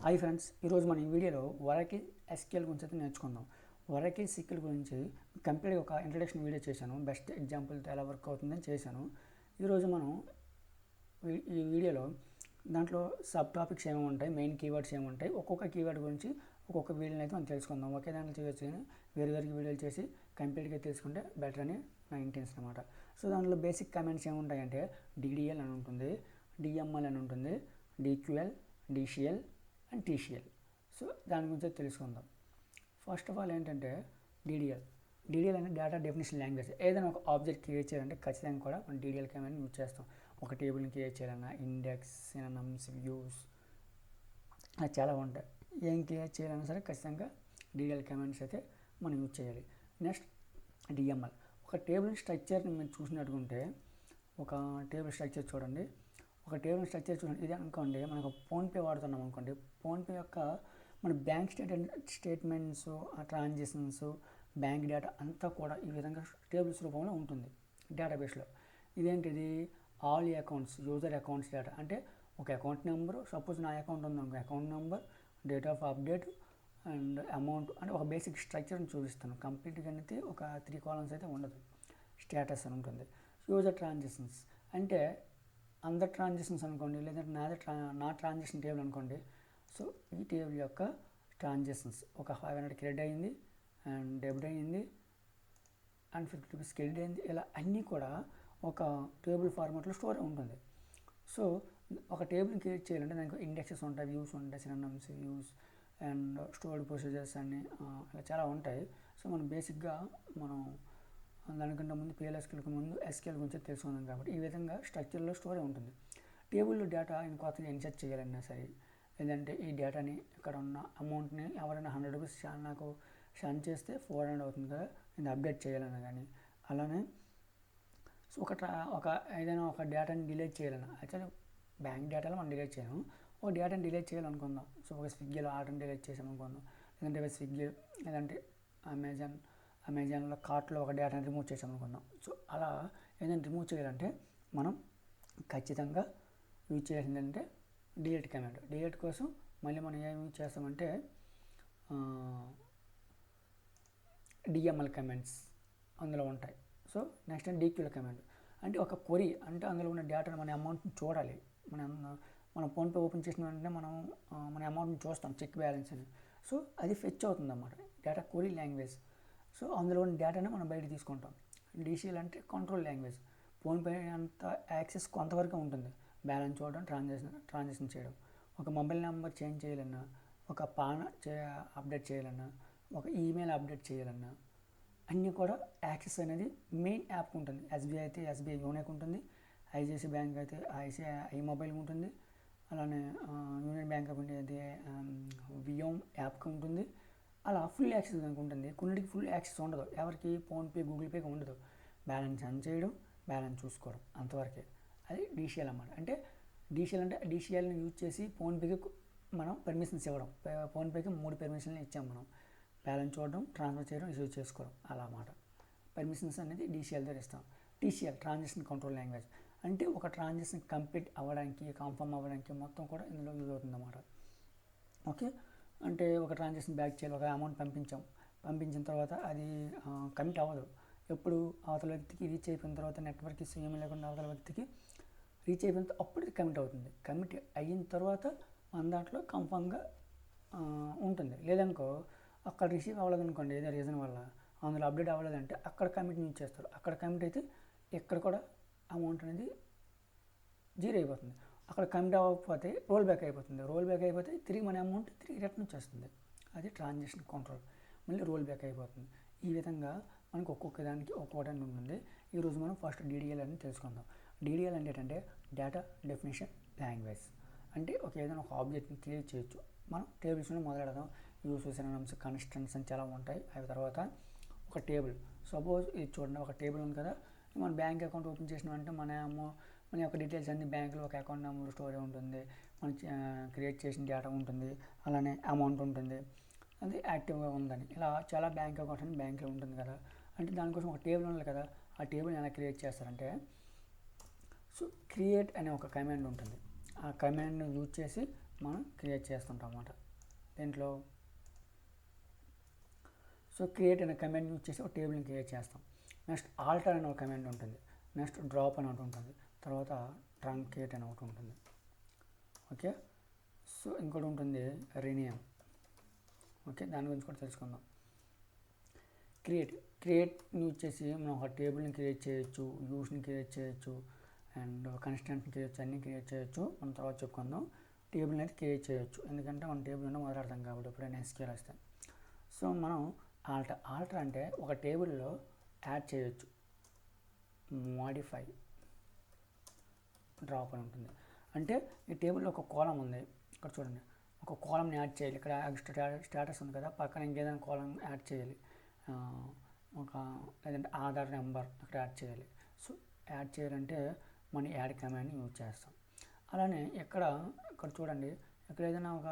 Hi friends, ఈరోజు మనం ఈ వీడియోలో ఒరాకిల్ ఎస్క్యూఎల్ గురించి అయితే నేర్చుకుందాం. ఒరాకిల్ సీక్వెల్ గురించి కంప్లీట్గా ఒక ఇంట్రడక్షన్ వీడియో చేశాను. బెస్ట్ ఎగ్జాంపుల్తో ఎలా వర్క్ అవుతుందని చేశాను. ఈరోజు మనం ఈ వీడియోలో దాంట్లో సబ్ టాపిక్స్ ఏమి ఉంటాయి, మెయిన్ కీవర్డ్స్ ఏమి ఉంటాయి, ఒక్కొక్క కీవర్డ్ గురించి ఒక్కొక్క వీడియోని అయితే మనం తెలుసుకుందాం. ఒకే దాంట్లో చేయొచ్చు కానీ వేరు వీడియోలు చేసి కంప్లీట్గా తెలుసుకుంటే బెటర్ అని నా ఇంటెన్షన్ అనమాట. సో దాంట్లో బేసిక్ కమెంట్స్ ఏముంటాయంటే డిడిఎల్ అని ఉంటుంది, డిఎంఎల్ అని ఉంటుంది, DQL, DCL and TCL. So దాని గురించి తెలుసుకుందాం. ఫస్ట్ ఆఫ్ ఆల్ ఏంటంటే డిడిఎల్ అంటే డేటా డెఫినేషన్ లాంగ్వేజ్. ఏదైనా ఒక ఆబ్జెక్ట్ క్రియేట్ చేయాలంటే ఖచ్చితంగా కూడా మనం డిడిఎల్ కమాండ్ యూజ్ చేస్తాం. ఒక టేబుల్ని క్రియేట్ చేయాలన్నా ఇండెక్స్, సినోనిమ్స్, వ్యూస్ అలా చాలా ఉంటాయి. ఏం క్రియేట్ చేయాలన్నా సరే ఖచ్చితంగా డిడిఎల్ కమాండ్స్ అయితే మనం యూజ్ చేయాలి. Next DML. ఒక టేబుల్ స్ట్రక్చర్ని మీరు చూసినట్టుకుంటే ఒక టేబుల్ స్ట్రక్చర్ చూడండి. ఇది అనుకోండి, మనకు ఫోన్పే వాడుతున్నాం అనుకోండి. ఫోన్పే యొక్క మన bank statements, transactions, bank data అంతా కూడా ఈ విధంగా టేబుల్స్ రూపంలో ఉంటుంది డేటాబేస్లో. ఇదేంటిది all accounts, user accounts data. అంటే ఒక అకౌంట్ నెంబరు, సపోజ్ నా అకౌంట్ ఉంది అనుకో, account number, date of update and amount అంటే ఒక బేసిక్ స్ట్రక్చర్ని చూపిస్తాను. కంప్లీట్గా అయితే ఒక 3 కాలమ్స్ అయితే ఉండదు. స్టేటస్ అని ఉంటుంది. యూజర్ ట్రాన్సాక్షన్స్ అంటే అందర్ ట్రాన్సాక్షన్స్ అనుకోండి, లేదంటే నా ట్రాన్సాక్షన్ టేబుల్ అనుకోండి. సో ఈ టేబుల్ యొక్క ట్రాన్సాక్షన్స్ ఒక 500 క్రెడిట్ అయింది అండ్ డెబిట్ అయింది అండ్ 50 రూపీస్ క్రెడిట్ అయింది. ఇలా అన్నీ కూడా ఒక టేబుల్ ఫార్మాట్లో స్టోర్ ఉంటుంది. సో ఒక టేబుల్ని క్రియేట్ చేయాలంటే దానికి ఇండెక్సెస్ ఉంటాయి, వ్యూస్ ఉంటాయి, synonyms, views and stored procedures అన్నీ ఇలా చాలా ఉంటాయి. సో మనం బేసిక్గా దానికంటే ముందు పిఎల్ఎస్క్యూఎల్కి ముందు ఎస్క్యూఎల్ గురించి తెలుసుకుందాం. కాబట్టి ఈ విధంగా స్ట్రక్చర్లో స్టోర్ ఉంటుంది. టేబుల్లో డేటా కొత్తగా ఇన్సర్ట్ చేయాలన్నా సరే, లేదంటే ఈ డేటాని ఇక్కడ ఉన్న అమౌంట్ని ఎవరైనా 100 రూపీస్ నాకు సెండ్ చేస్తే 400 అవుతుంది కదా, ఇది అప్డేట్ చేయాలన్నా కానీ. అలానే సో ఒక ఏదైనా ఒక డేటాని డిలీట్ చేయాలన్నా, యాక్చువల్లీ బ్యాంక్ డేటాలో మనం డిలీట్ చేయము, ఒక డేటాని డిలీట్ చేయాలనుకుందాం. సో ఒక స్విగ్గీలో ఆర్డర్ని డిలీట్ చేసామనుకుందాం, లేదంటే స్విగ్గీ లేదంటే అమెజాన్లో కార్ట్లో ఒక డేటాని రిమూవ్ చేసామనుకుందాం. సో అలా ఏదైనా రిమూవ్ చేయాలంటే మనం ఖచ్చితంగా యూజ్ చేయాల్సింది అంటే డిలీట్ కమాండ్. డిలీట్ కోసం మళ్ళీ మనం ఏం యూజ్ చేస్తామంటే డిఎంఎల్ కమాండ్స్ అందులో ఉంటాయి. సో నెక్స్ట్ డిక్యూఎల్ కమాండ్ అంటే ఒక క్వరీ, అంటే అందులో ఉన్న డేటాను మన అమౌంట్ని చూడాలి. మనం ఫోన్పే ఓపెన్ చేసిన వెంటనే మన అమౌంట్ని చూస్తాం, చెక్ బ్యాలెన్స్ అని. సో అది ఫెచ్ అవుతుంది అన్నమాట, డేటా క్వరీ లాంగ్వేజ్. సో అందులో ఉన్న డేటాను మనం బయట తీసుకుంటాం. డిసిఎల్ అంటే కంట్రోల్ లాంగ్వేజ్. ఫోన్పే అంత యాక్సెస్ కొంతవరకు ఉంటుంది, బ్యాలెన్స్ చూడడం, ట్రాన్సాక్షన్ చేయడం. ఒక మొబైల్ నెంబర్ చేంజ్ చేయాలన్నా, ఒక పాన్ అప్డేట్ చేయాలన్నా, ఒక ఈమెయిల్ అప్డేట్ చేయాలన్నా అన్నీ కూడా యాక్సెస్ అనేది మెయిన్ యాప్ ఉంటుంది. ఎస్బీఐ అయితే ఎస్బీఐ యూనిక్ ఉంటుంది, ఐసిఐసిఐ బ్యాంక్ అయితే ఐ మొబైల్ ఉంటుంది, అలానే యూనియన్ బ్యాంక్ ఆఫ్ ఇండియా అయితే వియోమ్ యాప్కి ఉంటుంది. అలా ఫుల్ యాక్సెస్ దానికి ఉంటుంది. కొన్నిటికి ఫుల్ యాక్సెస్ ఉండదు. ఎవరికి ఫోన్పే, గూగుల్ పేకి ఉండదు. బ్యాలెన్స్ ఆన్ చేయడం, బ్యాలెన్స్ చూసుకోవడం అంతవరకే. అది డిసిఎల్ అన్నమాట. అంటే డిసిఎల్ని యూజ్ చేసి ఫోన్పేకి మనం పర్మిషన్స్ ఇవ్వడం. ఫోన్పేకి 3 పర్మిషన్లు ఇచ్చాం మనం: బ్యాలెన్స్ చూడడం, ట్రాన్స్ఫర్ చేయడం, రిసీవ్ చేసుకోవడం. అలా అన్నమాట పర్మిషన్స్ అనేది డిసిఎల్ దగ్గర ఇస్తాం. TCL transaction control language. అంటే ఒక ట్రాన్సాక్షన్ కంప్లీట్ అవ్వడానికి, కన్ఫర్మ్ అవ్వడానికి మొత్తం కూడా ఇందులో యూజ్ అవుతుంది అన్నమాట. ఓకే, అంటే ఒక ట్రాన్సాక్షన్ బ్యాక్ చేయాలి, ఒక అమౌంట్ పంపించిన తర్వాత అది కమిట్ అవ్వదు. ఎప్పుడు అవతల వ్యక్తికి రీచ్ అయిపోయిన తర్వాత, నెట్వర్క్ ఇష్యూ ఏమీ లేకుండా అవతల వ్యక్తికి రీచ్ అయిపోయిన తర్వాత అప్పుడు కమిట్ అవుతుంది. కమిట్ అయిన తర్వాత మన దాంట్లో కన్ఫర్మ్గా ఉంటుంది. లేదనుకో అక్కడ రిసీవ్ అవ్వలేదనుకోండి, ఏదో రీజన్ వల్ల అందులో అప్డేట్ అవ్వలేదంటే అక్కడ కమిట్ యూజ్ చేస్తారు. అక్కడ కమిట్ అయితే ఎక్కడ కూడా అమౌంట్ అనేది 0 అయిపోతుంది. అక్కడ కమిట్ అవ్వకపోతే రోల్ బ్యాక్ అయిపోతే తిరిగి మన అమౌంట్ తిరిగి రిటర్న్ వచ్చేస్తుంది. అది ట్రాన్సాక్షన్ కంట్రోల్. మళ్ళీ రోల్ బ్యాక్ అయిపోతుంది. ఈ విధంగా మనకు ఒక్కొక్క దానికి ఒక్కొక్కటి ఉంటుంది. ఈరోజు మనం ఫస్ట్ డిడిఎల్ అని తెలుసుకుందాం. డిడిఎల్ అంటే ఏంటంటే డేటా డెఫినేషన్ లాంగ్వేజ్. అంటే ఏదైనా ఒక ఆబ్జెక్ట్ని క్రియేట్ చేయొచ్చు. మనం టేబుల్స్లో మొదలెడదాం. యూస్, సినోనిమ్స్, కన్స్టెంట్స్ అని చాలా ఉంటాయి. అవి తర్వాత ఒక టేబుల్. సపోజ్ ఇది చూడండి, ఒక టేబుల్ ఉంది కదా, మన బ్యాంక్ అకౌంట్ ఓపెన్ చేసినామంటే మన యొక్క డీటెయిల్స్ అన్ని బ్యాంకులో ఒక అకౌంట్ నెంబర్ స్టోర్ ఉంటుంది, మనం క్రియేట్ చేసిన డేటా ఉంటుంది, అలానే అమౌంట్ ఉంటుంది, అది యాక్టివ్గా ఉందని. ఇలా చాలా బ్యాంక్ అకౌంట్స్ అని బ్యాంకులో ఉంటుంది కదా. అంటే దానికోసం ఒక టేబుల్ ఉండాలి కదా. ఆ టేబుల్ ఎలా క్రియేట్ చేస్తారంటే, సో క్రియేట్ అనే ఒక కమాండ్ ఉంటుంది. ఆ కమాండ్ని యూజ్ చేసి మనం క్రియేట్ చేస్తుంటాం అన్నమాట. దీంట్లో సో క్రియేట్ అనే కమాండ్ యూజ్ చేసి ఒక టేబుల్ని క్రియేట్ చేస్తాం. నెక్స్ట్ ఆల్టర్ అనే ఒక కమాండ్ ఉంటుంది. నెక్స్ట్ డ్రాప్ అని ఒకటి ఉంటుంది. తర్వాత ట్రంకేట్ అని ఒకటి ఉంటుంది. ఓకే, సో ఇంకోటి ఉంటుంది రీనేమ్. ఓకే, దాని గురించి కూడా తెలుసుకుందాం. క్రియేట్ యూజ్ చేసి మనం ఒక టేబుల్ని క్రియేట్ చేయొచ్చు, వ్యూస్ని క్రియేట్ చేయొచ్చు, అండ్ కన్స్టెంట్ని క్రియేట్ అన్నీ క్రియేట్ చేయొచ్చు. మనం తర్వాత చెప్పుకుందాం. టేబుల్ని అయితే క్రియేట్ చేయొచ్చు, ఎందుకంటే మన టేబుల్ ఉన్న మొదలెడతాం కాబట్టి ఎప్పుడైనా SQL వస్తాం. సో మనం ఆల్టర్ అంటే ఒక టేబుల్లో యాడ్ చేయొచ్చు, మోడిఫై, డ్రాప్ అని ఉంటుంది. అంటే ఈ టేబుల్లో ఒక కాలం ఉంది, ఇక్కడ చూడండి, ఒక కాలంని యాడ్ చేయాలి. ఇక్కడ స్టేటస్ ఉంది కదా, పక్కన ఇంకేదైనా కాలం యాడ్ చేయాలి, ఒక లేదంటే ఆధార్ నెంబర్ అక్కడ యాడ్ చేయాలి. సో యాడ్ చేయాలంటే మనం యాడ్ కమాండ్ని యూజ్ చేస్తాం. అలానే ఇక్కడ చూడండి, ఇక్కడ ఏదైనా ఒక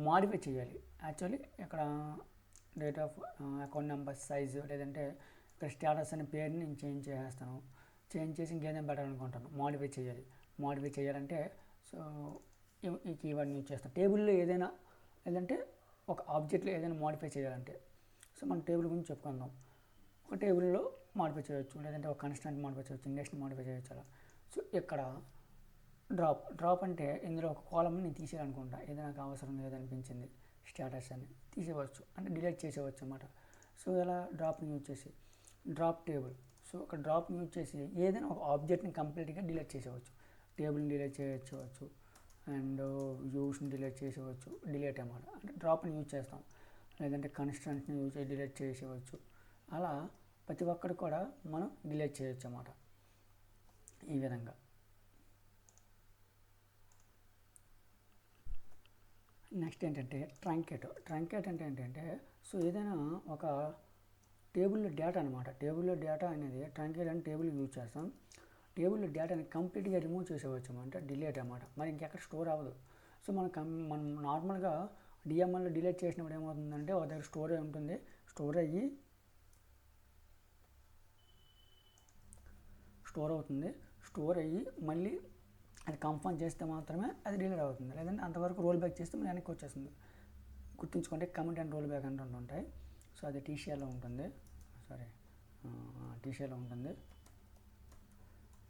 మాడిఫై చేయాలి. యాక్చువల్లీ ఇక్కడ date of account number size, లేదంటే ఇక్కడ స్టేటస్ అనే పేరుని నేను చేంజ్ చేసేస్తాను. చేంజ్ చేసి ఇంకేదైనా పెట్టాలనుకుంటాను, మాడిఫై చేయాలి. మాడిఫై చేయాలంటే సో ఈ కీవర్డ్ని యూజ్ చేస్తాం. టేబుల్లో ఏదైనా, లేదంటే ఒక ఆబ్జెక్ట్లో ఏదైనా మాడిఫై చేయాలంటే, సో మన టేబుల్ గురించి చెప్పుకుందాం. ఒక టేబుల్లో మాడిఫై చేయొచ్చు, లేదంటే ఒక కన్స్టెంట్ మాడిఫై చేయొచ్చు, ఇండెక్స్ని మాడిఫై చేయొచ్చు అలా. సో ఇక్కడ డ్రాప్ అంటే ఇందులో ఒక కాలమ్ని నేను తీసేయాలనుకుంటా, ఏదైనా నాకు అవసరం లేదనిపించింది స్టేటస్ అని తీసేయవచ్చు, అంటే డిలీట్ చేసేవచ్చు అన్నమాట. సో ఇలా డ్రాప్ని యూజ్ చేసి డ్రాప్ టేబుల్. సో ఒక డ్రాప్ని యూజ్ చేసి ఏదైనా ఒక ఆబ్జెక్ట్ని కంప్లీట్గా డిలీట్ చేసేవచ్చు. టేబుల్ని డిలీట్ చేయవచ్చు, అండ్ వ్యూస్ని డిలీట్ చేసేవచ్చు. డిలీట్ అన్నమాట, అంటే డ్రాప్ని యూజ్ చేస్తాం. లేదంటే కన్స్టెంట్ని యూజ్ చేసి డిలీట్ చేసేవచ్చు. అలా ప్రతి ఒక్కటి కూడా మనం డిలీట్ చేయొచ్చు అన్నమాట ఈ విధంగా. నెక్స్ట్ ఏంటంటే ట్రంకేట్ అంటే ఏంటంటే, సో ఏదైనా ఒక టేబుల్లో డేటా అనమాట. టేబుల్లో డేటా అనేది ట్రంకేట్ అని టేబుల్ యూజ్ చేస్తాం. టేబుల్లో డేటాని కంప్లీట్గా రిమూవ్ చేసేవచ్చు, అంటే డిలీట్ అన్నమాట. మరి ఇంకెక్కడ స్టోర్ అవ్వదు. సో మనం నార్మల్గా డిఎంఎల్లో డిలీట్ చేసినప్పుడు ఏమవుతుందంటే ఒక దగ్గర స్టోర్ ఉంటుంది. స్టోర్ అయ్యి మళ్ళీ అది కన్ఫర్మ్ చేస్తే మాత్రమే అది డిలీట్ అవుతుంది, లేదంటే అంతవరకు రోల్ బ్యాక్ చేస్తే మళ్ళీ వెనక్కి వచ్చేస్తుంది. గుర్తుంచుకుంటే కమిట్ అండ్ రోల్ బ్యాక్ అంటూ ఉంటాయి. సో అది టీసీఆర్లో ఉంటుంది, టీసీఆర్లో ఉంటుంది.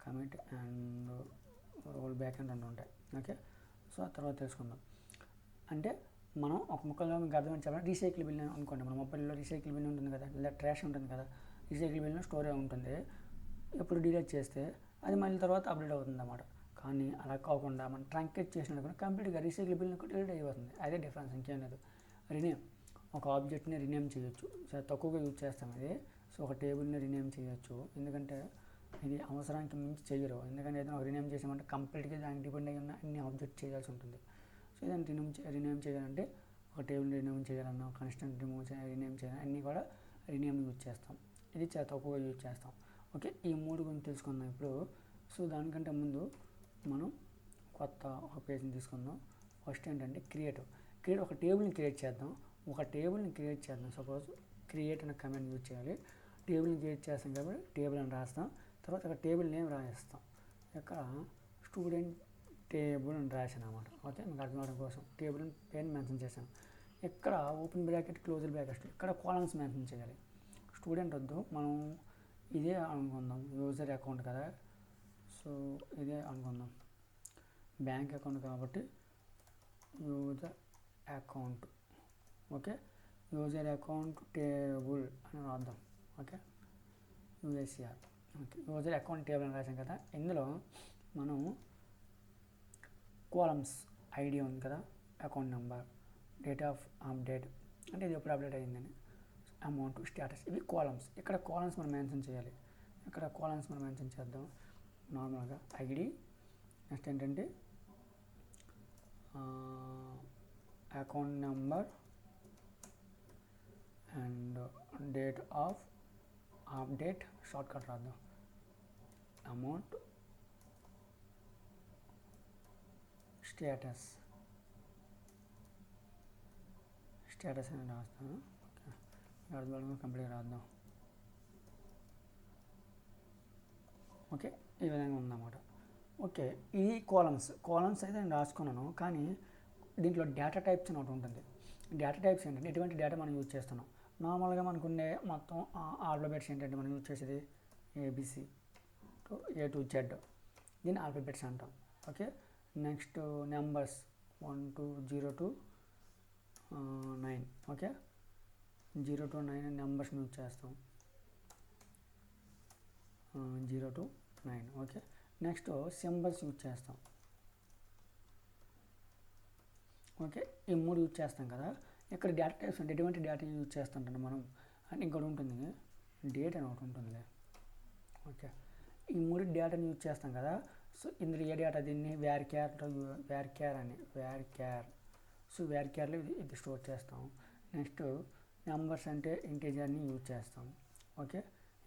Commit and roll back and రెండు ఉంటాయి. ఓకే, సో తర్వాత తెలుసుకుందాం. అంటే మనం ఒక ముక్కలో మీకు అర్థమని చెప్పాలంటే రీసైకిల్ బిల్ అనుకోండి. మన మొబైల్లో రీసైకిల్ బిల్ ఉంటుంది కదా, లేదా ట్రాష్ ఉంటుంది కదా, రీసైకిల్ బిల్లో స్టోరేజ్ ఉంటుంది. ఎప్పుడు డిలీట్ చేస్తే అది మళ్ళీ తర్వాత అప్డేట్ అవుతుంది అన్నమాట. కానీ అలా కాకుండా మనం ట్రంకేట్ చేసినప్పుడు కంప్లీట్గా రీసైకిల్ బిల్ డిలీట్ అయిపోతుంది. అదే డిఫరెన్స్, ఇంకేం లేదు. రీనేమ్, ఒక ఆబ్జెక్ట్ని రీనేమ్ చేయొచ్చు. చాలా తక్కువగా యూజ్ చేస్తాం ఇది. సో ఒక టేబుల్ని రీనేమ్ చేయొచ్చు, ఎందుకంటే ఇది అవసరానికి మించి చేయరు. ఎందుకంటే ఏదైనా రీనేమ్ చేసామంటే కంప్లీట్గా దానికి డిపెండ్ అయ్యి ఉన్న అన్ని ఆబ్జెక్ట్ చేయాల్సి ఉంటుంది. సో ఏదైనా రీనేమ్ చేయాలంటే ఒక టేబుల్ రీనేమ్ చేయాలన్నా, కన్స్టెంట్ రీనేమ్ చేయాలి, అన్నీ కూడా రీనేమ్ యూజ్ చేస్తాం. ఇది చాలా తక్కువగా యూజ్ చేస్తాం. ఓకే, ఈ మూడు గురించి తెలుసుకుందాం ఇప్పుడు. సో దానికంటే ముందు మనం కొత్త ఒక పేజ్ని తీసుకుందాం. ఫస్ట్ ఏంటంటే క్రియేట్ ఒక టేబుల్ని క్రియేట్ చేద్దాం. సపోజ్ క్రియేట్ అనే కమాండ్ యూజ్ చేయాలి. టేబుల్ని క్రియేట్ చేస్తాం కాబట్టి టేబుల్ అని రాస్తాం. తర్వాత ఒక టేబుల్ నేమ్ రాస్తాం. ఇక్కడ స్టూడెంట్ టేబుల్ అని రాసాను అన్నమాట. ఓకే, మీకు అర్థం అవడం కోసం టేబుల్ పేరు మెన్షన్ చేశాను. ఇక్కడ ఓపెన్ బ్రాకెట్ క్లోజ్ బ్రాకెట్, ఇక్కడ కాలమ్స్ మెన్షన్ చేయాలి. స్టూడెంట్ వద్దు, మనం ఇదే అనుకుందాం, యూజర్ అకౌంట్ కదా. సో ఇదే అనుకుందాం, బ్యాంక్ అకౌంట్ కాబట్టి user account. Okay, user account table అని రాద్దాం. Okay, USR. Okay, user account table అని రాసాం కదా. ఇందులో మనం కాలమ్స్ ఐడి ఉంది కదా, account number, date of update అంటే ఇది ఎప్పుడు అప్డేట్ అయ్యిందని, అమౌంట్, స్టేటస్, ఇవి కాలమ్స్. ఇక్కడ కాలమ్స్ మనం మెన్షన్ చేయాలి. చేద్దాం నార్మల్గా ఐడి. నెక్స్ట్ ఏంటంటే account number and date of update, short cut రాద్దాం, అమౌంట్, స్టేటస్ అని రాస్తాను. ఓకే, కంప్లీట్ రాద్దాం. ఓకే, ఈ విధంగా ఉందన్నమాట. ఓకే, ఇది కాలమ్స్ అయితే నేను రాసుకున్నాను, కానీ దీంట్లో డేటా టైప్స్ అని ఒకటి ఉంటుంది. డేటా టైప్స్ ఏంటంటే ఎటువంటి డేటా మనం యూజ్ చేస్తున్నాం. నార్మల్గా మనకుండే మొత్తం ఆల్ఫాబెట్స్ ఏంటంటే మనం యూజ్ చేసేది A B C to A to Z, దీన్ని ఆల్ఫాబెట్స్ అంటాం. Okay, next numbers 1 to 0 to 9. Okay, 0 to 9 నెంబర్స్ని యూజ్ చేస్తాం. 0 to 9. Okay, next symbols use చేస్తాం. ఓకే, ఈ 3 యూజ్ చేస్తాం కదా. ఇక్కడ డేటా టైప్స్ అంటే ఎటువంటి డేటా యూజ్ చేస్తుంటాం మనం అంటే ఇంకోటి ఉంటుంది, డేట్ అని ఒకటి ఉంటుంది. ఓకే, ఈ 3 డేటాని యూజ్ చేస్తాం కదా. సో ఇందులో ఏ డేటా, దీన్ని వ్యార్ క్యార్. సో వ్యార్ క్యార్లో ఇది స్టోర్ చేస్తాం. నెక్స్ట్ నెంబర్స్ అంటే ఇంటీజర్ని యూజ్ చేస్తాం. ఓకే,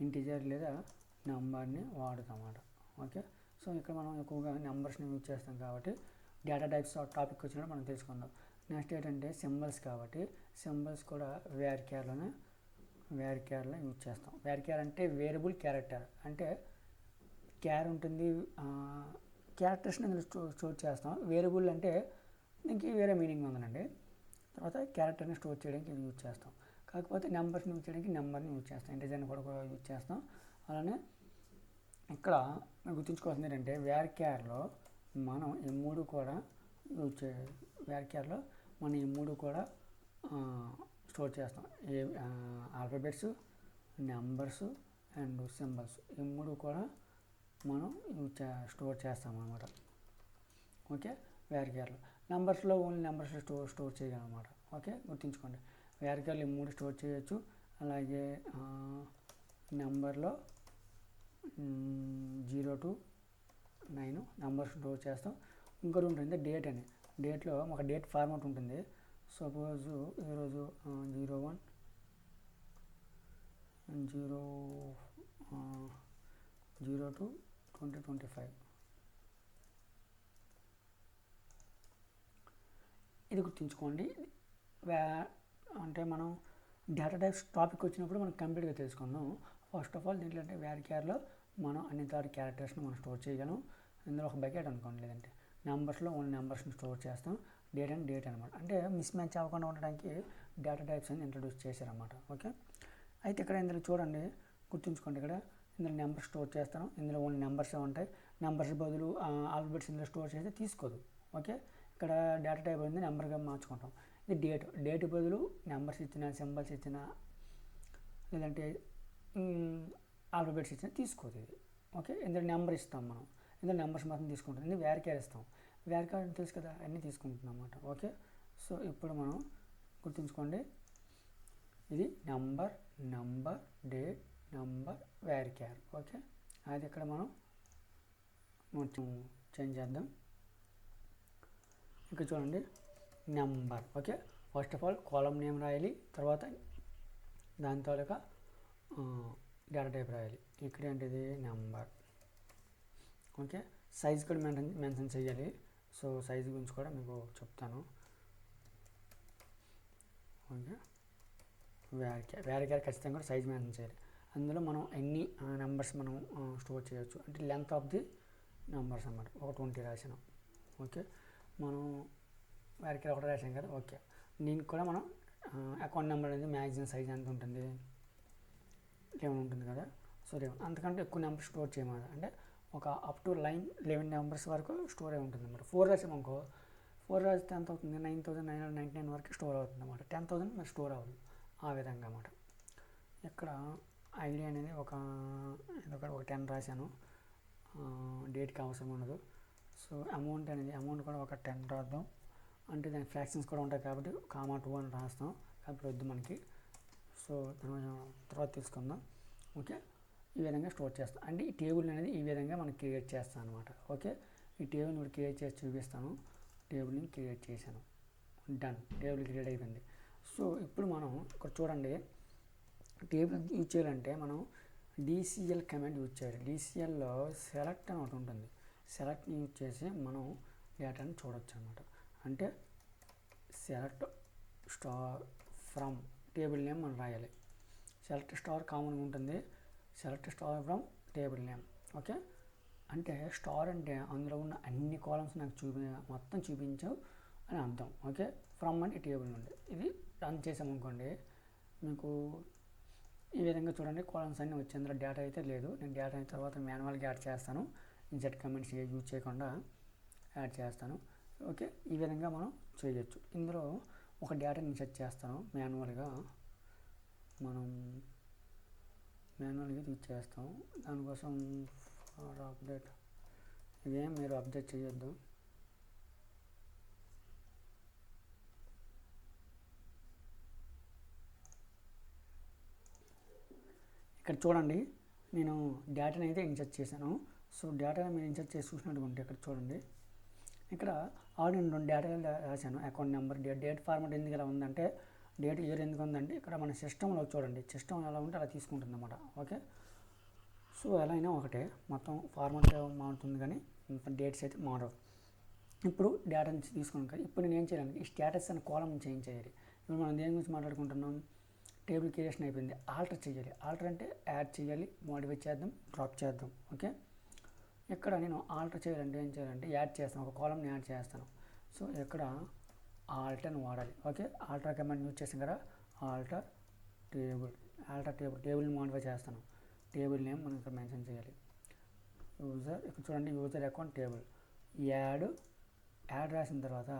ఇంటీజర్ లేదా నెంబర్ని వాడుతాం అన్నమాట. ఓకే, సో ఇక్కడ మనం ఎక్కువగా నెంబర్స్ని యూజ్ చేస్తాం కాబట్టి డేటా టైప్స్ టాపిక్ వచ్చినప్పుడు మనం తెలుసుకుందాం. నెక్స్ట్ ఏంటంటే సింబల్స్, కాబట్టి సింబల్స్ కూడా వ్యార్ క్యార్లో యూజ్ చేస్తాం. వ్యార్ క్యార్ అంటే వేరియబుల్ క్యారెక్టర్, అంటే క్యార్ ఉంటుంది, క్యారెక్టర్స్ని అందులో స్టోర్ చేస్తాం. వేరియబుల్ అంటే దీనికి వేరే మీనింగ్ ఉందండి. తర్వాత క్యారెక్టర్ని స్టోర్ చేయడానికి ఇది యూజ్ చేస్తాం. కాకపోతే నెంబర్స్ని యూజ్ చేయడానికి నెంబర్ని యూజ్ చేస్తాం, ఇంటిజర్ని కూడా యూజ్ చేస్తాం. అలానే ఇక్కడ గుర్తుంచుకోవాల్సింది ఏంటంటే వ్యార్ క్యార్లో మనం ఈ 3 కూడా యూజ్ చేయాలి. వ్యార్ క్యార్లో మనం ఈ 3 కూడా స్టోర్ చేస్తాం. ఆల్ఫాబెట్స్, నెంబర్స్ అండ్ సింబల్స్, ఈ 3 కూడా మనం స్టోర్ చేస్తాం అన్నమాట. ఓకే, వ్యార్ క్యార్లో నెంబర్స్లో ఓన్లీ నెంబర్స్ స్టోర్ చేయగలం అన్నమాట. ఓకే, గుర్తుంచుకోండి, వ్యార్ క్యార్లో ఈ 3 స్టోర్ చేయొచ్చు. అలాగే నెంబర్లో 0 to 9 నెంబర్స్ స్టోర్ చేస్తాం. ఇంకోటి ఉంటుంది డేట్ అని. డేట్లో ఒక డేట్ ఫార్మాట్ ఉంటుంది. సపోజ్ ఈరోజు 01 0 to 2025. ఇది గుర్తుంచుకోండి. అంటే మనం డేటా టైప్స్ టాపిక్ వచ్చినప్పుడు మనం కంప్లీట్గా తెలుసుకుందాం. ఫస్ట్ ఆఫ్ ఆల్ దీంట్లో అంటే వ్యార్ క్యార్లో మనం అన్ని తరగతి క్యారెక్టర్స్ని మనం స్టోర్ చేయగలం. ఇందులో ఒక బకెట్ అనుకోండి, లేదంటే నెంబర్స్లో ఓన్లీ నెంబర్స్ని స్టోర్ చేస్తాం. డేట్ అనమాట, అంటే మిస్ మ్యాచ్ అవ్వకుండా ఉండడానికి డేటా టైప్స్ అని ఇంట్రడ్యూస్ చేశారన్నమాట. ఓకే, అయితే ఇక్కడ ఇందులో చూడండి, గుర్తుంచుకోండి, ఇక్కడ ఇందులో నెంబర్ స్టోర్ చేస్తాను. ఇందులో ఓన్లీ నెంబర్సే ఉంటాయి. నెంబర్స్ బదులు ఆల్ఫాబెట్స్ ఇందులో స్టోర్ చేస్తే తీసుకోదు. ఓకే, ఇక్కడ డేటా టైప్ అనేది నెంబర్గా మార్చుకుంటాం. ఇది డేట్ బదులు నెంబర్స్ ఇచ్చిన, సింబల్స్ ఇచ్చిన, లేదంటే ఆల్ఫాబెట్స్ ఇచ్చిన తీసుకోదు ఇది. ఓకే, ఇందులో నెంబర్ ఇస్తాం మనం, ఇందులో నెంబర్స్ మాత్రం తీసుకుంటాం. ఇది వ్యార్ క్యార్ ఇస్తాం. వ్యార్ క్యార్ తెలుసు కదా, అన్నీ తీసుకుంటున్నాం అన్నమాట. ఓకే, సో ఇప్పుడు మనం గుర్తుంచుకోండి, ఇది నెంబర్, డేట్, వ్యార్ క్యార్. ఓకే, అది ఇక్కడ మనం చేంజ్ చేద్దాం. ఇక్కడ చూడండి, number. Okay, first of all column name రాయాలి, తర్వాత దాని తాలూకా డేటా టైప్ రాయాలి. ఇక్కడ ఏంటిది నెంబర్. ఓకే, సైజ్ కూడా మెన్షన్ చేయాలి. సో సైజ్ గురించి కూడా మీకు చెప్తాను. ఓకే, వ్యార్ క్యార్ ఖచ్చితంగా కూడా సైజ్ మెన్షన్ చేయాలి. అందులో మనం ఎన్ని నెంబర్స్ మనం స్టోర్ చేయొచ్చు అంటే లెంత్ ఆఫ్ ది నెంబర్స్ అన్నమాట. ఒక 20 రాసాను. ఓకే, మనం వ్యార్ క్యార్ ఒకటి రాసాం కదా. ఓకే, దీనికి కూడా మనం అకౌంట్ నెంబర్ అనేది మ్యాక్సిమం సైజ్ ఎంత ఉంటుంది, ఏమైనా ఉంటుంది కదా. సో అంతకంటే ఎక్కువ నెంబర్ స్టోర్ చేయమన్నమాట. అంటే ఒక అప్ టు లైన్ 11 నెంబర్స్ వరకు స్టోర్ అయి ఉంటుంది అన్నమాట. 4 రాసామనుకో, 4 రాస్తే ఎంత అవుతుంది, 9999 వరకు స్టోర్ అవుతుంది అన్నమాట. 10,000 మరి స్టోర్ అవ్వదు. ఆ విధంగా అన్నమాట. ఇక్కడ ఐడి అనేది ఒక 10 రాశాను, డేట్కి అవసరం ఉండదు. సో అమౌంట్ కూడా ఒక 10 రాద్దాం. అంటే దాని ఫ్రాక్షన్స్ కూడా ఉంటాయి కాబట్టి 2 అని రాస్తాం, కాబట్టి వద్దు మనకి. సో తర్వాత తీసుకుందాం. ఓకే, ఈ విధంగా స్టోర్ చేస్తాం. అంటే ఈ టేబుల్ అనేది ఈ విధంగా మనం క్రియేట్ చేస్తాం అనమాట. ఓకే, ఈ టేబుల్ ఇప్పుడు క్రియేట్ చేసి చూపిస్తాను. టేబుల్ని క్రియేట్ చేశాను, డన్, టేబుల్ క్రియేట్ అయిపోయింది. సో ఇప్పుడు మనం ఇక్కడ చూడండి, టేబుల్ యూజ్ చేయాలంటే మనం DCL కమాండ్ యూజ్ చేయాలి. DCLలో సెలెక్ట్ అని ఒకటి ఉంటుంది. సెలెక్ట్ని యూజ్ చేసి మనం డేటాని చూడొచ్చు అనమాట. అంటే select star from table name మనం రాయాలి. సెలెక్ట్ స్టార్ కామన్గా ఉంటుంది, select star from table name. Okay, అంటే స్టార్ అంటే అందులో ఉన్న అన్ని కాలమ్స్ నాకు మొత్తం చూపించావు అని అర్థం. ఓకే, ఫ్రమ్ అంటే టేబుల్ నుండి ఇది రన్ చేసామనుకోండి, మీకు ఈ విధంగా చూడండి కాలమ్స్ అన్నీ వచ్చి అందులో డేటా అయితే లేదు. నేను డేటా అయిన తర్వాత మాన్యువల్గా యాడ్ చేస్తాను, ఇన్సర్ట్ కమెంట్స్ యూజ్ చేయకుండా యాడ్ చేస్తాను. ఓకే, ఈ విధంగా మనం చేయొచ్చు. ఇందులో ఒక డేటాని ఇన్సర్ట్ చేస్తాను మాన్యువల్గా, మనం మాన్యువల్గా యూజ్ చేస్తాం. దానికోసం ఫర్ అప్డేట్ ఇదేం మీరు అప్డేట్ చేయొద్దు. ఇక్కడ చూడండి, నేను డేటాని అయితే ఇన్సర్ట్ చేశాను. సో డేటాని మీరు ఇన్సర్ట్ చేసి చూసినట్టుకుంటే ఇక్కడ చూడండి, ఇక్కడ ఆల్రెడీ నేను 2 డేటాలు రాశాను. అకౌంట్ నెంబర్, డేట్ ఫార్మాట్ ఎందుకు ఇలా ఉందంటే, డేట్ ఇయర్ ఎందుకు ఉందంటే ఇక్కడ మన సిస్టంలో చూడండి, సిస్టమ్ ఎలా ఉంటే అలా తీసుకుంటుంది అన్నమాట. ఓకే, సో ఎలా అయినా ఒకటే, మొత్తం ఫార్మాట్ మారుతుంది కానీ డేట్స్ అయితే మారవు. ఇప్పుడు డేటా నుంచి తీసుకున్నాం కదా, ఇప్పుడు నేను ఏం చేయాలి, ఈ స్టేటస్ అనే కాలం చేంజ్ చేయాలి. ఇప్పుడు మనం దేని గురించి మాట్లాడుకుంటున్నాం, టేబుల్ క్రియేషన్ అయిపోయింది, ఆల్టర్ చేయాలి. ఆల్టర్ అంటే యాడ్ చేయాలి, మోడిఫై చేద్దాం, డ్రాప్ చేద్దాం. ఓకే, ఇక్కడ నేను ఆల్టర్ చేయాలంటే ఏం చేయాలంటే యాడ్ చేస్తాను, ఒక కాలంని యాడ్ చేస్తాను. సో ఇక్కడ ఆల్టర్ని వాడాలి. ఓకే, ఆల్టర్ కమాండ్ యూజ్ చేసాం కదా, ఆల్టర్ టేబుల్ని మోడిఫై చేస్తాను. టేబుల్ నేమ్ మనం ఇక్కడ మెన్షన్ చేయాలి. యూజర్, ఇక్కడ చూడండి యూజర్ అకౌంట్ టేబుల్, యాడ్ రాసిన తర్వాత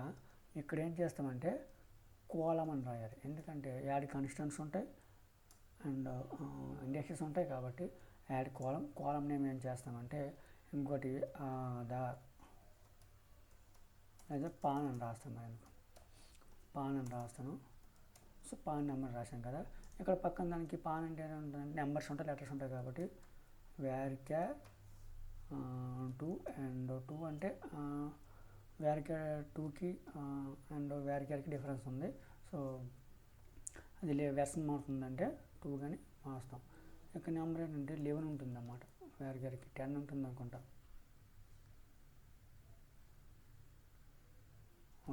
ఇక్కడ ఏం చేస్తామంటే కోలం అని రాయాలి. ఎందుకంటే యాడ్ కన్స్టెంట్స్ ఉంటాయి అండ్ ఇండెక్సెస్ ఉంటాయి కాబట్టి యాడ్ కాలం నేమ్ ఏం చేస్తామంటే ఇంకోటి అదే పాన్ అని రాస్తాను. సో పాన్ నెంబర్ రాశాను కదా, ఇక్కడ పక్కన దానికి పాన్ అంటే నెంబర్స్ ఉంటాయి, లెటర్స్ ఉంటాయి కాబట్టి varchar 2 అండ్ 2 అంటే varchar 2కి అండ్ varcharకి డిఫరెన్స్ ఉంది. సో అది వెర్షన్ మారుతుందంటే 2 కానీ మారుస్తాం. ఇక్కడ నెంబర్ ఏంటంటే 11 ఉంటుంది అన్నమాట, varcharకి 10 ఉంటుంది అనుకుంటా.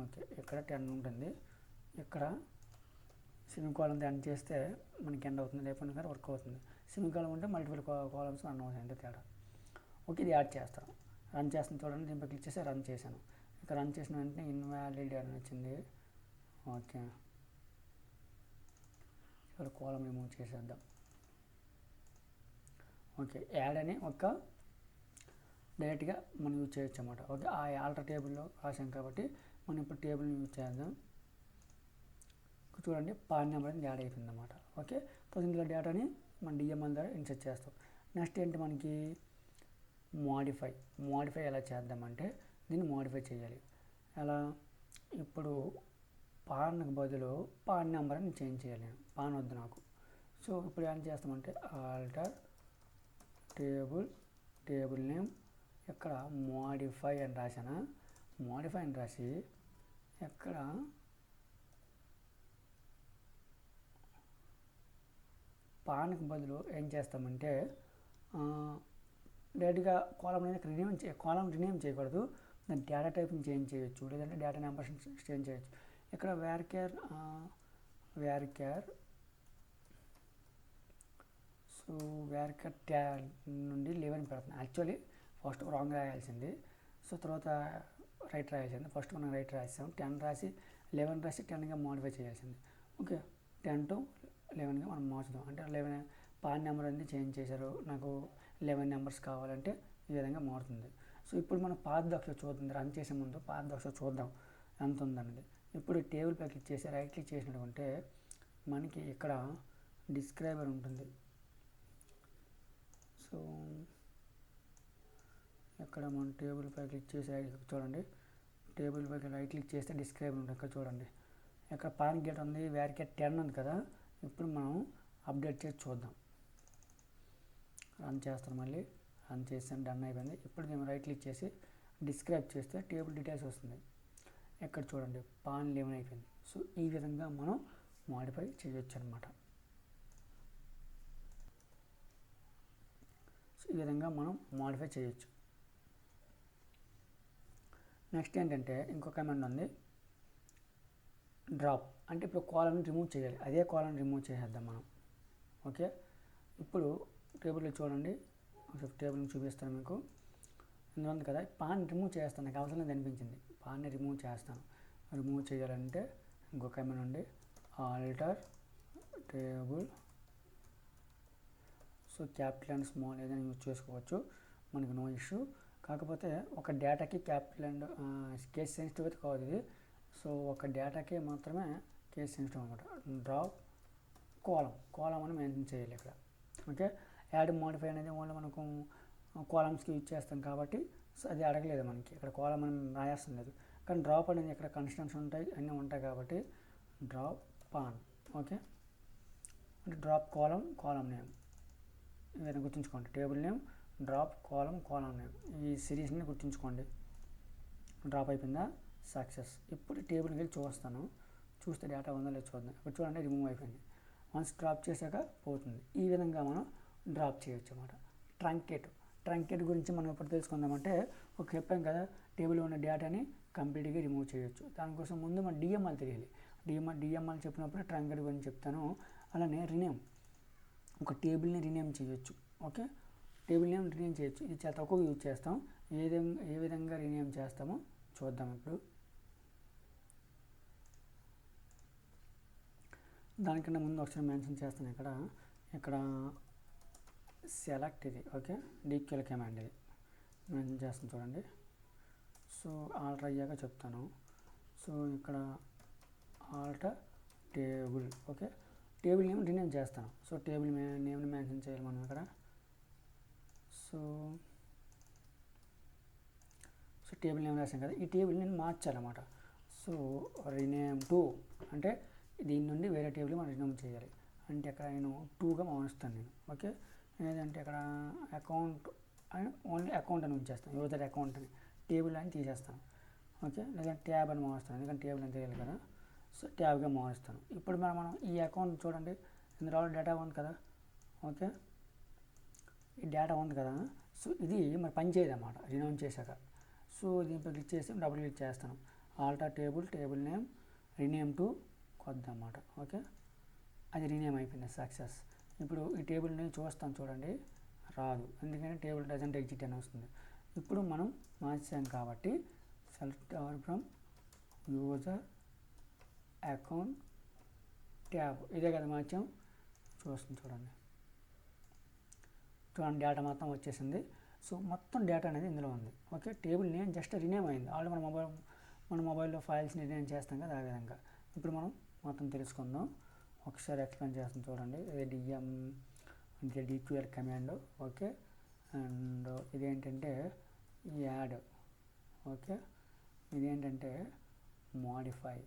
ఓకే, ఇక్కడ 10 ఉంటుంది. ఇక్కడ సెమీకోలన్ ఎండ్ చేస్తే మనకి ఎండ్ అవుతుంది, లేకపోతే కానీ వర్క్ అవుతుంది. సెమీకోలన్ ఉంటే మల్టిపుల్ కాలమ్స్ రన్ అవుతాయి, అంతే తేడా. ఓకే, ఇది యాడ్ చేస్తాను, రన్ చేస్తాను. చూడండి, దీనిపై క్లిక్ చేసి రన్ చేశాను. ఇక్కడ రన్ చేసిన వెంటనే ఇన్వాలిడ్ అని వచ్చింది. ఓకే, ఇక్కడ కాలం రిమూవ్ చేసేద్దాం. ఓకే, యాడ్ అని ఒక డైరెక్ట్గా మనం యూజ్ చేయొచ్చు అన్నమాట. ఓకే, ఆ ఆల్టర్ టేబుల్లో రాసాం కాబట్టి మనం ఇప్పుడు టేబుల్ని యూజ్ చేద్దాం. చూడండి, పాన్ నెంబర్ అనేది యాడ్ అయిపోయింది అన్నమాట. ఓకే, ఇందులో డేటాని మన డిఎంఎల్ ద్వారా ఇన్సర్ట్ చేస్తాం. నెక్స్ట్ ఏంటి మనకి మోడిఫై ఎలా చేద్దామంటే దీన్ని మోడిఫై చేయాలి. ఎలా, ఇప్పుడు పాన్కి బదులు పాన్ నెంబర్ అని చేంజ్ చేయాలి. నేను పాన్ వద్దు నాకు. సో ఇప్పుడు ఏం చేస్తామంటే ఆల్టర్ టేబుల్ నేమ్, ఇక్కడ మోడిఫై అని రాశాను. మోడిఫై అని రాసి ఇక్కడ పాన్కి బదులు ఏం చేస్తామంటే డైరెక్ట్గా కాలం రినేమ్ చేయకూడదు, దాని డేటా టైప్ని చేంజ్ చేయొచ్చు, లేదంటే డేటా నెంబర్స్ చేంజ్ చేయొచ్చు. ఇక్కడ varchar సో varchar నుండి 11 పెడుతుంది. యాక్చువల్లీ ఫస్ట్ రాంగ్ రాయాల్సింది, సో తర్వాత రైట్ రాయాల్సింది. ఫస్ట్ మనం రైట్ రాసాం, 10 రాసి 11 రాసి 10గా మోడిఫై చేయాల్సింది. ఓకే, 10 to 11గా మనం మార్చుదాం. అంటే 11 పాన్ నెంబర్ అనేది చేంజ్ చేశారు, నాకు 11 నెంబర్స్ కావాలంటే ఈ విధంగా మారుతుంది. సో ఇప్పుడు మనం పాత్ చూద్దాం, రన్ చేసే ముందు పాత్ చూద్దాం ఎంత ఉందన్నది. ఇప్పుడు టేబుల్ పై క్లిక్ చేసి రైట్ క్లిక్ చేసినట్టుంటే మనకి ఇక్కడ డిస్క్రైబర్ ఉంటుంది. సో ఇక్కడ మనం టేబుల్ పై క్లిక్ చేసి చూడండి, టేబుల్ పై రైట్ క్లిక్ చేస్తే డిస్క్రైబర్ ఉంటుంది. ఇక్కడ చూడండి, ఇక్కడ పాన్ గేట్ ఉంది, varchar 10 ఉంది కదా. ఇప్పుడు మనం అప్డేట్ చేసి చూద్దాం. రన్ చేస్తాను, మళ్ళీ రన్ చేస్తాను, డన్ అయిపోయింది. ఇప్పుడు మేము రైట్ క్లిక్ చేసి డిస్క్రైబ్ చేస్తే టేబుల్ డీటెయిల్స్ వస్తుంది. ఇక్కడ చూడండి, పాన్ 11 అయిపోయింది. సో ఈ విధంగా మనం మోడిఫై చేయొచ్చు అనమాట. సో ఈ విధంగా మనం మోడిఫై చేయొచ్చు. నెక్స్ట్ ఏంటంటే ఇంకో కమాండ్ ఉంది, డ్రాప్. అంటే ఇప్పుడు కాలమ్ని రిమూవ్ చేయాలి, అదే కాలమ్ని రిమూవ్ చేసేద్దాం మనం. ఓకే, ఇప్పుడు టేబుల్లో చూడండి, టేబుల్ని చూపిస్తాను మీకు. ఇందులో ఉంది కదా, పాన్ రిమూవ్ చేస్తాను, నాకు అవసరం లేదు అనిపించింది, పాన్ని రిమూవ్ చేస్తాను. రిమూవ్ చేయాలంటే ఇంకొక కమాండ్ ఉండి alter table, so capital and small ఏదైనా యూజ్ చేసుకోవచ్చు, మనకి నో ఇష్యూ. కాకపోతే ఒక డేటాకి క్యాపిటల్ అండ్ కేస్ సెన్సిటివ్ అయితే కాదు ఇది, సో ఒక డేటాకి మాత్రమే కేస్ సెన్సిటివ్ అనమాట. డ్రాప్ కాలం అని మెన్షన్ చేయాలి ఇక్కడ. ఓకే, యాడ్ మోడిఫై అనేది ఓన్లీ మనకు కాలమ్స్కి యూజ్ చేస్తాం కాబట్టి సో అది అడగలేదు మనకి, ఇక్కడ కాలం మనం రాయాల్సిన లేదు. కానీ డ్రాప్ అనేది ఇక్కడ కన్స్టెంట్స్ ఉంటాయి, అన్నీ ఉంటాయి కాబట్టి డ్రాప్ పాన్. ఓకే, అంటే డ్రాప్ కాలం నేమ్ ఏదైనా గుర్తుంచుకోండి, టేబుల్ నేమ్ డ్రాప్ కాలం నేమ్, ఈ సిరీస్ని గుర్తుంచుకోండి. డ్రాప్ అయిపోయిందా, సక్సెస్. ఇప్పుడు టేబుల్కి వెళ్ళి చూస్తాను, చూస్తే డేటా ఉందో లేదో చూద్దాం. ఇప్పుడు చూడండి రిమూవ్ అయిపోయింది. వన్స్ డ్రాప్ చేశాక పోతుంది. ఈ విధంగా మనం డ్రాప్ చేయొచ్చు అన్నమాట. ట్రంకేట్ గురించి మనం ఎప్పుడు తెలుసుకుందామంటే, ఒక చెప్పాం కదా, టేబుల్లో ఉన్న డేటాని కంప్లీట్గా రిమూవ్ చేయొచ్చు. దానికోసం ముందు మన డిఎంఎల్ తెలియాలి. డిఎంఎల్ చెప్పినప్పుడు ట్రంకేట్ గురించి చెప్తాను. అలానే రీనేమ్, ఒక టేబుల్ని రీనేమ్ చేయొచ్చు. ఓకే, టేబుల్ నేమ్ రీనేమ్ చేయొచ్చు, ఇది చాలా తక్కువ యూజ్ చేస్తాం. ఏ విధంగా రీనేమ్ చేస్తామో చూద్దాం. ఇప్పుడు దానికన్నా ముందు ఒకసారి మెన్షన్ చేస్తాను ఇక్కడ సెలెక్ట్ ఇది. ఓకే, డీక్యూఎల్ కమాండ్ ఇది మెన్షన్ చేస్తాను చూడండి. సో ఆల్టర్ అయ్యాక చెప్తాను. సో ఇక్కడ alter table. Okay, table name rename చేస్తాను. సో టేబుల్ నేమ్ని మెన్షన్ చేయాలి మనం ఇక్కడ. సో టేబుల్ నేమ్ రాసాం కదా, ఈ టేబుల్ నేను మార్చాలన్నమాట. సో రీనేమ్ టు అంటే దీని నుండి వేరే టేబుల్ మనం రీనేమ్ చేయాలి. అంటే అక్కడ నేను 2గా మారుస్తాను నేను. ఓకే, ఏదంటే ఇక్కడ అకౌంట్ అని ఓన్లీ అకౌంట్ అని ఉంచేస్తాను, యూజర్ అకౌంట్ అని, టేబుల్ అని తీసేస్తాను. ఓకే, లేదంటే ట్యాబ్ అని మారుస్తాను, ఎందుకంటే టేబుల్ అని తెలియాలి కదా. సో ట్యాబ్గా మారుస్తాను. ఇప్పుడు మనం ఈ అకౌంట్ చూడండి, ఇందులో డేటా ఉంది కదా. ఓకే, ఈ డేటా ఉంది కదా. సో ఇది మరి పని చేయదు అన్నమాట రీనేమ్ చేశాక. సో దీంట్లో క్లిక్ చేసి డబుల్ క్లిక్ చేస్తాను. Alter table name rename to కొత్త అన్నమాట. ఓకే, అది రీనేమ్ అయిపోయింది, సక్సెస్. ఇప్పుడు ఈ టేబుల్ని చూస్తాను చూడండి, రాదు, ఎందుకంటే టేబుల్ డజంట్ ఎగ్జిట్ అని వస్తుంది. ఇప్పుడు మనం మార్చాం కాబట్టి select from user account tab, ఇదే కదా మార్చాం, చూస్తుంది చూడండి డేటా మొత్తం వచ్చేసింది. సో మొత్తం డేటా అనేది ఇందులో ఉంది. Okay, table name just rename అయింది. ఆల్రెడీ మన మొబైల్లో ఫైల్స్ని రీనేమ్ చేస్తాం కదా, ఆ విధంగా. ఇప్పుడు మనం మొత్తం తెలుసుకుందాం. ఒకసారి ఎక్స్ప్లెయిన్ చేస్తాం చూడండి. ఇది అంటే డీక్యూఎల్ కమాండ్. ఓకే, అండ్ ఇదేంటంటే యాడ్. ఓకే, ఇదేంటంటే మోడిఫై,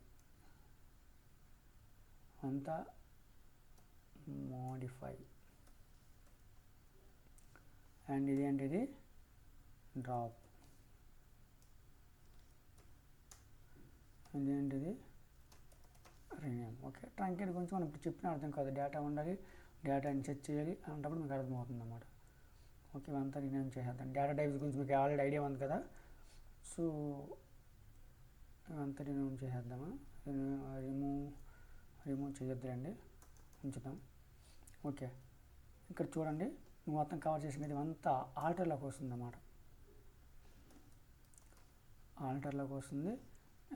అంతా మోడిఫై. అండ్ ఇదేంటిది డ్రాప్, ఇదేంటిది రీనేమ్. ఓకే, ట్రంకేట్ గురించి మనం ఇప్పుడు చెప్పిన అర్థం కాదు, డేటా ఉండాలి, డేటాని చెక్ చేయాలి అలాంటప్పుడు మీకు అర్థమవుతుంది అన్నమాట. ఓకే, ఇవంతా రీనేమ్ చేసేద్దాం. డేటా టైప్స్ గురించి మీకు ఆల్రెడీ ఐడియా ఉంది కదా. సో ఇవంతా రీనేమ్ చేసేద్దామా, రిమూవ్ చేయొద్దులండి, ఉంచుతాం. ఓకే, ఇక్కడ చూడండి మొత్తం కవర్ చేసినది అంతా ఆల్టర్లోకి వస్తుంది అన్నమాట, ఆల్టర్లోకి వస్తుంది.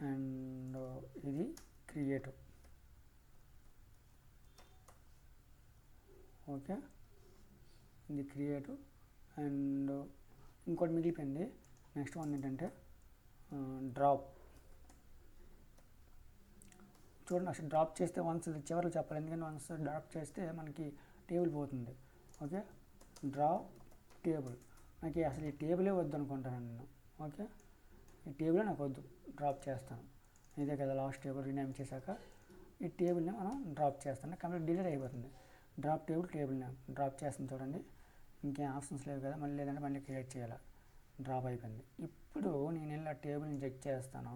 అండ్ ఇది క్రియేటివ్. ఓకే, ఇది క్రియేటివ్. అండ్ ఇంకోటి మిగిలిపోయింది, నెక్స్ట్ వన్ ఏంటంటే డ్రాప్. చూడండి, అసలు డ్రాప్ చేస్తే వన్స్ చివరిలో చెప్పాలి, ఎందుకంటే వన్స్ డ్రాప్ చేస్తే మనకి టేబుల్ పోతుంది. ఓకే, డ్రాప్ టేబుల్, నాకు అసలు ఈ టేబులే వద్దు అనుకుంటాను నేను. ఓకే, ఈ టేబులే నాకు వద్దు, డ్రాప్ చేస్తాను. ఇదే కదా లాస్ట్ టేబుల్ రీనేమ్ చేశాక ఈ టేబుల్ని మనం డ్రాప్ చేస్తాను, కంప్లీట్ డిలీట్ అయిపోతుంది. డ్రాప్ టేబుల్ నేమ్ డ్రాప్ చేస్తాను చూడండి, ఇంకేం ఆప్షన్స్ లేవు కదా, మళ్ళీ లేదంటే మళ్ళీ క్రియేట్ చేయాలి. డ్రాప్ అయిపోయింది. ఇప్పుడు నేను ఇలా టేబుల్ని చెక్ చేస్తాను,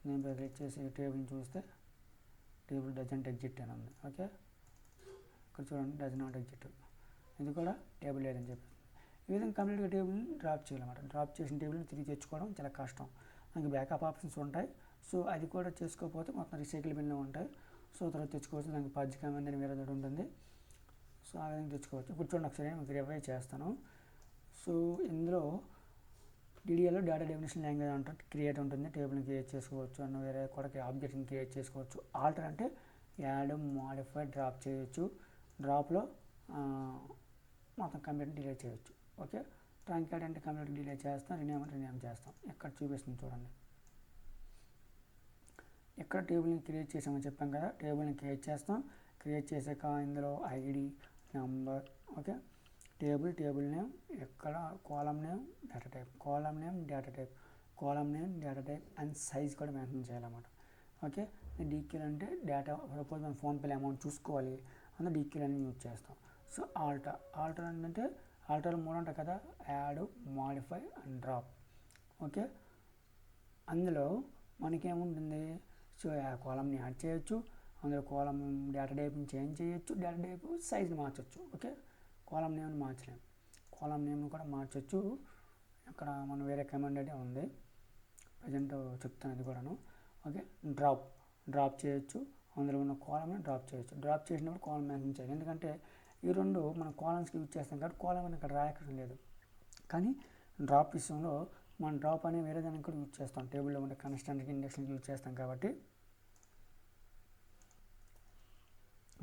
నేను క్లిక్ చేసి టేబుల్ని చూస్తే టేబుల్ డజంట్ ఎగ్జిట్ అని ఉంది. ఓకే, ఇక్కడ చూడండి డజ్ నాట్ ఎగ్జిట్, ఇది కూడా టేబుల్ లేదని చెప్పి. ఈ విధంగా కంప్లీట్గా టేబుల్ని డ్రాప్ చేయాలన్నమాట. డ్రాప్ చేసిన టేబుల్ని తిరిగి తెచ్చుకోవడం చాలా కష్టం. మనకి బ్యాకప్ ఆప్షన్స్ ఉంటాయి, సో అది కూడా చేసుకోకపోతే మొత్తం రీసైకిల్ బిన్లో ఉంటాయి. సో తర్వాత తెచ్చుకోవచ్చు, దానికి పజ్ కమాండ్ అని వేరే దగ్గర ఉంటుంది. సో ఆ విధంగా తెచ్చుకోవచ్చు. ఇప్పుడు చూడండి ఒకసారి మీకు రివైజ్ చేస్తాను. సో ఇందులో డిడిఎల్లో డేటా డెఫినేషన్ లాంగ్వేజ్ అంటే క్రియేట్ ఉంటుంది, టేబుల్ని క్రియేట్ చేసుకోవచ్చు అన్న వేరే కూడా ఆబ్జెక్ట్ని క్రియేట్ చేసుకోవచ్చు. ఆల్టర్ అంటే యాడ్, మాడిఫై, డ్రాప్ చేయొచ్చు. డ్రాప్లో మొత్తం కంప్లీట్ డిలీట్ చేయొచ్చు. ఓకే, ట్రాంకేట్ అంటే కంప్లీట్ డిలీట్ చేస్తాం, రినేమ్ చేస్తాం. ఇక్కడ చూపిస్తుంది చూడండి. ఎక్కడ టేబుల్ని క్రియేట్ చేసామని చెప్పాం కదా, టేబుల్ని క్రియేట్ చేస్తాం. క్రియేట్ చేసాక ఇందులో ID, number, okay, table name, ఎక్కడ column name, data type, column name, data type, column name, data type and size కూడా మెన్షన్ చేయాలన్నమాట. ఓకే, డీక్యూల్ అంటే డేటా, సపోజ్ మనం ఫోన్పేలో అమౌంట్ చూసుకోవాలి అందులో డీక్యూల్ అని యూజ్ చేస్తాం. సో ఆల్టర్ అంటే ఆల్టర్ 3 ఉంటాయి కదా, add, modify and drop. Okay, అందులో మనకేముంటుంది, సో కాలమ్ని యాడ్ చేయొచ్చు, అందులో కాలమ్ డేటా టైప్ని చేంజ్ చేయొచ్చు, డేటా టైప్ సైజ్ని మార్చొచ్చు. ఓకే, కాలమ్ నేమ్ని మార్చలేము, కాలమ్ నేమ్ని కూడా మార్చొచ్చు. ఇక్కడ మనం వేరే కమాండ్ అయితే ఉంది, ప్రజెంట్ చెప్తాను అది కూడాను. ఓకే, డ్రాప్ చేయొచ్చు, అందులో ఉన్న కాలమ్ని డ్రాప్ చేయొచ్చు. డ్రాప్ చేసినప్పుడు కాలమ్ మెన్షన్ చేయాలి, ఎందుకంటే ఈ రెండు మనం కాలమ్స్కి యూజ్ చేస్తాం కాబట్టి కాలమ్ అని ఇక్కడ రాయక్కర్లేదు లేదు. కానీ డ్రాప్ విషయంలో మనం డ్రాప్ అనే వేరే దానికి కూడా యూజ్ చేస్తాం, టేబుల్లో ఉండే కన్స్టెంట్కి ఇండెక్స్కి యూజ్ చేస్తాం కాబట్టి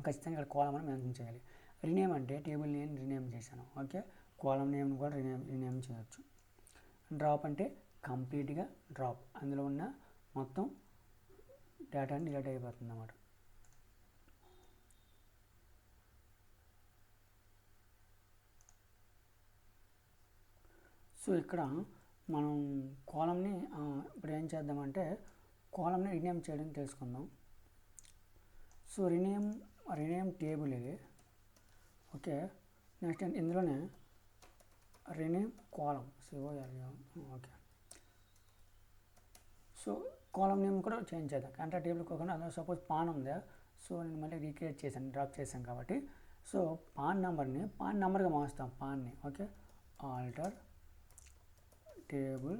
ఖచ్చితంగా ఇక్కడ కాలమ్ అని మెన్షన్ చేయాలి. రీనేమ్ అంటే టేబుల్ నేమ్ రీనేమ్ చేశాను. ఓకే, కాలమ్ నేమ్ని కూడా రీనేమ్ చేయొచ్చు. డ్రాప్ అంటే కంప్లీట్గా డ్రాప్, అందులో ఉన్న మొత్తం డేటాని డిలీట్ అయిపోతుంది అన్నమాట. సో ఇక్కడ మనం కాలమ్ని ఇప్పుడు ఏం చేద్దామంటే కాలమ్ని రీనేమ్ చేయడం తెలుసుకుందాం. సో రీనేమ్ టేబుల్ ఇది. ఓకే, నెక్స్ట్ ఇందులోనే rename column, okay. So column name కూడా చేంజ్ చేద్దాం, అంటే టేబుల్ కాకుండా అందులో సపోజ్ పాన్ ఉందా, సో నేను మళ్ళీ రీక్రియేట్ చేశాను, డ్రాప్ చేశాను కాబట్టి. సో పాన్ నెంబర్గా మారుస్తాం పాన్ని. ఓకే, ఆల్టర్ టేబుల్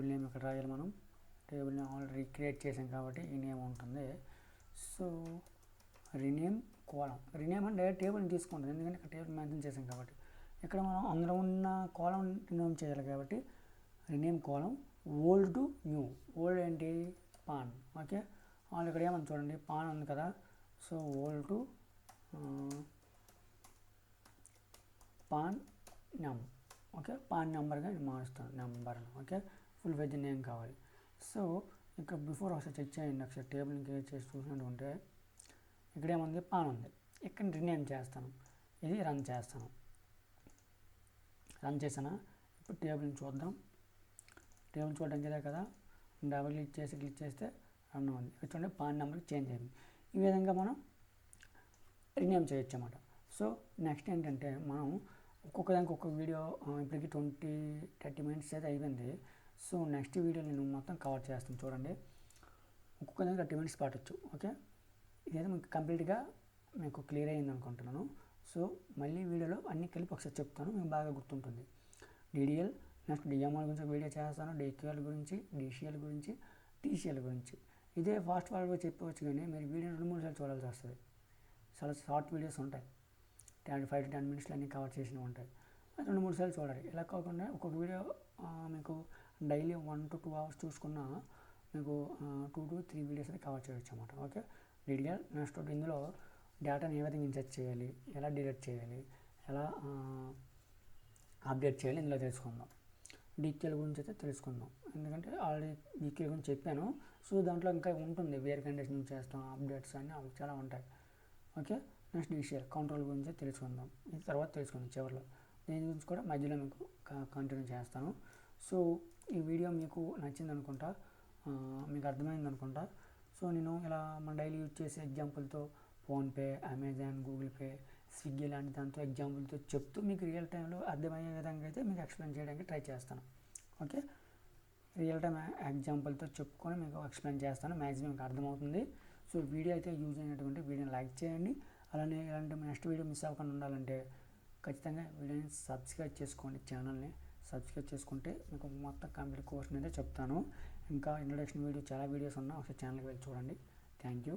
నేమ్ ఇక్కడ రాయాలి మనం. టేబుల్ నేమ్ ఆల్రెడీ క్రియేట్ చేసాం కాబట్టి ఈ నేమ్ ఉంటుంది. సో రీనేమ్ కాలమ్, రీనేమ్ అంటే టేబుల్ని తీసుకుంటుంది, ఎందుకంటే ఇక్కడ టేబుల్ మెన్షన్ చేసాం కాబట్టి. ఇక్కడ మనం అందులో ఉన్న కాలమ్ రీనేమ్ చేయాలి కాబట్టి rename column old to new. Old ఏంటి, పాన్. ఓకే, వాళ్ళు ఇక్కడ ఏమని చూడండి, పాన్ ఉంది కదా, so old to PAN number. Okay, PAN నెంబర్గా నేను మారుస్తాను, number. Okay, full veg name కావాలి. సో ఇక్కడ బిఫోర్ ఒకసారి చెక్ చేయండి, ఒకసారి టేబుల్ని క్రియేట్ చేసి చూసినట్టుంటే ఇక్కడ ఏముంది, పాన్ ఉంది. ఇక్కడ రీనేమ్ చేస్తాను, ఇది రన్ చేస్తాను. రన్ చేసానా, ఇప్పుడు టేబుల్ని చూద్దాం. టేబుల్ చూడడానికి ఇదే కదా, డబుల్ క్లిక్ చేస్తే రన్ ఉంది. ఇక్కడ చూడండి పాన్ నెంబర్కి చేంజ్ అయింది. ఈ విధంగా మనం రీనేమ్ చేయొచ్చు అన్నమాట. సో నెక్స్ట్ ఏంటంటే మనం ఒక్కొక్క దానికి ఒక్కొక్క వీడియో, ఇప్పటికి 20-30 మినిట్స్ అయితే అయిపోయింది. సో నెక్స్ట్ వీడియో నేను మొత్తం కవర్ చేస్తాను చూడండి, ఒక్కొక్క దానికి 30 మినిట్స్ పట్టచ్చు. ఓకే, ఇదైతే మీకు కంప్లీట్గా మీకు క్లియర్ అయింది అనుకుంటున్నాను. సో మళ్ళీ వీడియోలో అన్నీ కలిపి ఒకసారి చెప్తాను, మీకు బాగా గుర్తుంటుంది. డిడిఎల్, నెక్స్ట్ డిఎంఎల్ గురించి వీడియో చేస్తాను, డిక్యూఎల్ గురించి, డిసిఎల్ గురించి, టీసీఎల్ గురించి. ఇదే ఫాస్ట్ ఫార్వర్డ్గా చెప్పవచ్చు, కానీ మీరు వీడియో 2-3 సార్లు చూడాల్సి వస్తుంది. చాలా షార్ట్ వీడియోస్ ఉంటాయి, 5-10 మినిట్స్లో అన్నీ కవర్ చేసినవి ఉంటాయి, 2-3 సార్లు చూడాలి. ఇలా కాకుండా ఒక్కొక్క వీడియో మీకు డైలీ 1 to 2 hours చూసుకున్నా మీకు 2 to 3 వీడియోస్ అయితే కవర్ చేయవచ్చు అన్నమాట. Okay, DDL. నెక్స్ట్ ఇందులో డేటాని ఏ విధంగా ఇన్సర్ట్ చేయాలి, ఎలా డిలీట్ చేయాలి, ఎలా అప్డేట్ చేయాలి ఇందులో తెలుసుకుందాం. డిక్యూఎల్ గురించి అయితే తెలుసుకుందాం, ఎందుకంటే ఆల్రెడీ డిక్యూఎల్ గురించి చెప్పాను. సో దాంట్లో ఇంకా ఉంటుంది, వేర్ కండిషన్ చేస్తాం, అప్డేట్స్ అన్నీ చాలా ఉంటాయి. ఓకే, నెక్స్ట్ డిసిఎల్ కంట్రోల్ గురించి తెలుసుకుందాం, ఇది తర్వాత తెలుసుకుందాం చివరిలో. దీని గురించి కూడా మధ్యలో మీకు కంటిన్యూ చేస్తాను. సో ఈ వీడియో మీకు నచ్చింది అనుకుంటా, మీకు అర్థమైంది అనుకుంటా. సో నేను ఇలా మన డైలీ యూజ్ చేసే ఎగ్జాంపుల్తో PhonePe, Amazon, Google Pay, Swiggy లాంటి దాంతో ఎగ్జాంపుల్తో చెప్తూ మీకు రియల్ టైంలో అర్థమయ్యే విధంగా అయితే మీకు ఎక్స్ప్లెయిన్ చేయడానికి ట్రై చేస్తాను. ఓకే, రియల్ టైం ఎగ్జాంపుల్తో చెప్పుకొని మీకు ఎక్స్ప్లెయిన్ చేస్తాను, మ్యాక్సిమం మీకు అర్థమవుతుంది. సో వీడియో అయితే యూజ్ అయినటువంటి వీడియోని లైక్ చేయండి. అలానే ఇలాంటి నెక్స్ట్ వీడియో మిస్ అవ్వకుండా ఉండాలంటే ఖచ్చితంగా వీడియోని సబ్స్క్రైబ్ చేసుకోండి, ఛానల్ని సబ్స్క్రైబ్ చేసుకుంటే మీకు మొత్తం కంప్లీట్ కోర్స్ని అయితే చెప్తాను. ఇంకా ఇంట్రడక్షన్ వీడియో చాలా వీడియోస్ ఉన్నా ఒకసారి ఛానల్కి వెళ్ళి చూడండి. Thank you.